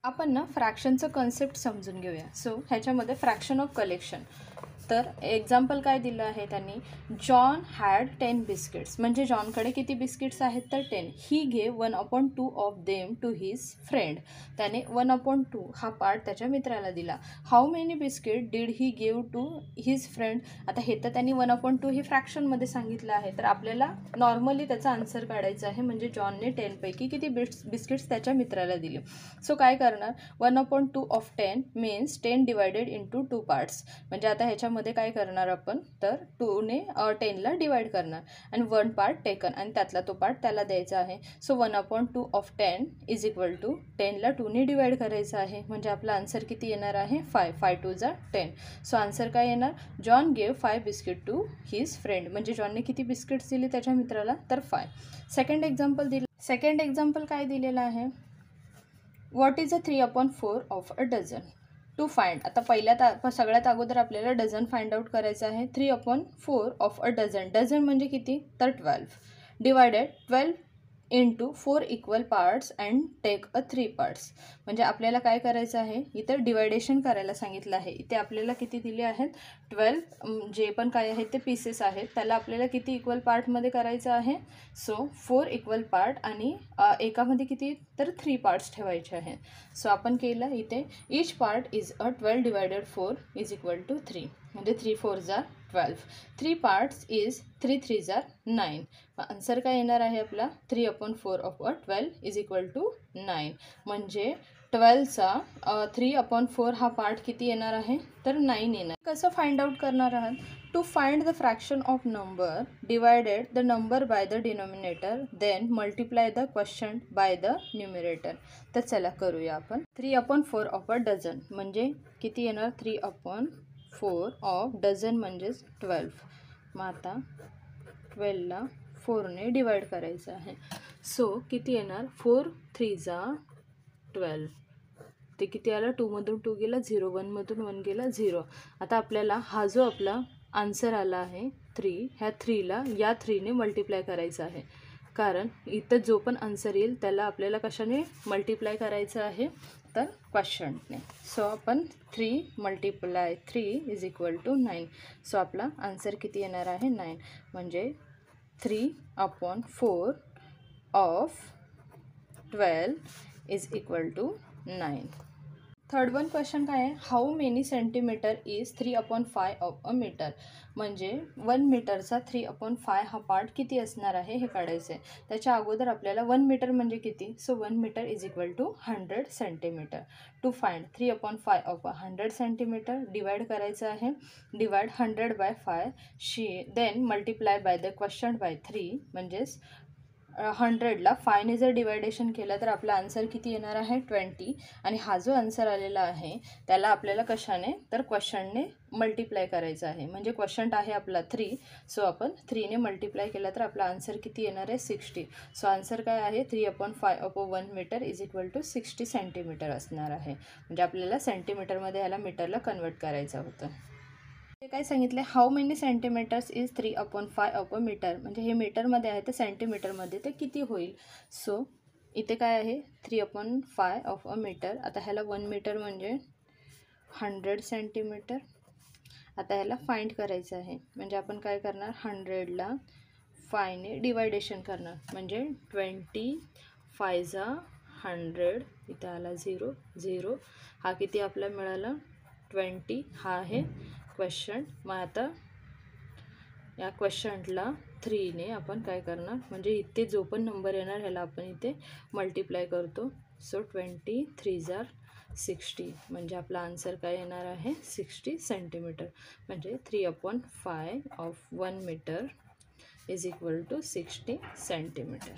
आपण ना फ्रॅक्शनचं कन्सेप्ट समजून घेऊया. सो ह्याच्यामध्ये फ्रॅक्शन ऑफ कलेक्शन, तर एक्झाम्पल काय दिलं आहे त्यांनी, जॉन हॅड 10 बिस्किट्स, म्हणजे जॉनकडे किती बिस्किट्स आहेत तर 10. He gave 1/2 of them to his friend, त्याने 1/2 हा पार्ट त्याच्या मित्राला दिला. How many biscuit did he give to his friend. आता हे तर त्यांनी 1/2 हे फ्रॅक्शनमध्ये सांगितलं आहे, तर आपल्याला नॉर्मली त्याचा आन्सर काढायचा आहे, म्हणजे जॉनने 10 पैकी किती बिस्किट्स त्याच्या मित्राला दिले. सो काय करणार, 1/2 of 10 means 10 divided into 2 parts, म्हणजे आता ह्याच्यामध्ये काय करणार आपण, तर 2ने 10ला डिवाइड करणार आणि 1 पार्ट टेकन, आणि त्यातला तो पार्ट त्याला द्यायचा आहे. So 1/2 of 10 is equal to 10ला 2ने डिवाइड करायचं आहे, म्हणजे आपला आन्सर किती येणार आहे, 5. 5 2 जा 10. सो आन्सर काय येणार, John gave 5 biscuit to his friend, म्हणजे जॉनने किती बिस्किट्स दिली त्याच्या मित्राला, तर 5. सेकंड एक्झाम्पल काय दिलेलं आहे, what is a 3/4 of a dozen to find. आता सगळ्यात अगोदर आपल्याला डझन फाइंड आउट करायचं आहे. 3/4 ऑफ अ डझन, डझन म्हणजे किती तर 12, divided 12 into 4 equal parts and take a 3 parts, म्हणजे आपल्याला काय करायचं आहे, इथं डिवायडेशन करायला सांगितलं आहे. इथे आपल्याला किती दिले आहेत, 12 जे पण काय आहेत ते पीसेस आहेत, त्याला आपल्याला किती इक्वल पार्टमध्ये करायचं आहे. सो 4 इक्वल पार्ट आणि एकामध्ये किती तर 3 पार्ट्स ठेवायचे आहेत. सो आपण केलं इथे, each part is a 12 divided 4 is equal to 3, म्हणजे 3 4 जा 12. 3 पार्ट्स इज 3 3 जा 9. आन्सर काय येणार आहे आपला, 3/4 ऑफ 12 इज इक्वल टू 9, म्हणजे 12चा 3/4 हा पार्ट किती येणार आहे तर 9 येणार. कसं फाइंड आउट करणार आहात, to find the fraction of number divided the number by the denominator then multiply the question by the numerator. तर चला करूया आपण. 3/4 ऑफ अ डझन म्हणजे किती येणार, 3/4 ऑफ डझन म्हणजेच 12. मग आता 12ला 4ने डिवाइड करायचं आहे. सो किती येणार, 4 3 जा 12, ते किती आला, 2मधून 2 गेला 0, 1मधून 1 गेला 0. आता आपल्याला हा जो आपला आन्सर आला आहे 3, ह्या 3ला या 3ने मल्टिप्लाय करायचं आहे, कारण इथं जो पण आन्सर येईल त्याला आपल्याला कशाने मल्टिप्लाय करायचं आहे तर क्वेश्चनने. सो आपण 3 × 3 इज इक्वल टू 9. सो आपला आन्सर किती येणार आहे 9, म्हणजे 3/4 of 12 is equal to 9. Third one question काय आहे, how many centimeter is 3/5 of a meter, म्हणजे 1 मीटरचा 3/5 हा पार्ट किती असणार आहे हे काढायचं आहे. त्याच्या अगोदर आपल्याला 1 मीटर म्हणजे किती, so 1 meter is equal to 100 centimeter. To find 3/5 of 100 centimeter, divide करायचं आहे, divide 100/5 then multiply by the question by 3, म्हणजेच 100ला 5ने जर डिवायडेशन केलं तर आपला आन्सर किती येणार आहे 20, आणि हा जो आन्सर आलेला आहे त्याला आपल्याला कशाने तर क्वेश्चनने मल्टिप्लाय करायचं आहे, म्हणजे क्वेश्चन आहे आपला 3. सो आपण 3ने मल्टिप्लाय केला तर आपला आन्सर किती येणार आहे 60. सो आन्सर काय आहे, 3/5 of 1 meter is equal to 60 centimeter असणार आहे, म्हणजे आपल्याला सेंटीमीटरमध्ये ह्याला मीटरला कन्वर्ट करायचं होतं. हे काय सांगितले, how many centimeters is 3/5 of a meter, म्हणजे हे मीटरमध्ये आहे तर सेंटीमीटरमध्ये ते किती होईल. सो इथे काय आहे 3/5 ऑफ अ मीटर. आता ह्याला 1 मीटर म्हणजे 100 सेंटीमीटर. आता ह्याला फाइंड करायचं आहे, म्हणजे आपण काय करणार, 100ला 5ने डिवायडेशन करणार, म्हणजे 20 5 जा 100, इथे आला 0 0, हा किती आपला मिळाला 20, हा आहे क्वेश्चन. मग आता या क्वेश्चनला 3ने आपण काय करणार, म्हणजे इथे जो पण नंबर येणार ह्याला आपण इथे मल्टिप्लाय करतो. सो 20 3 जा 60, म्हणजे आपला आन्सर काय येणार आहे 60 सेंटीमीटर, म्हणजे 3/5 of 1 meter is equal to 60 centimetre.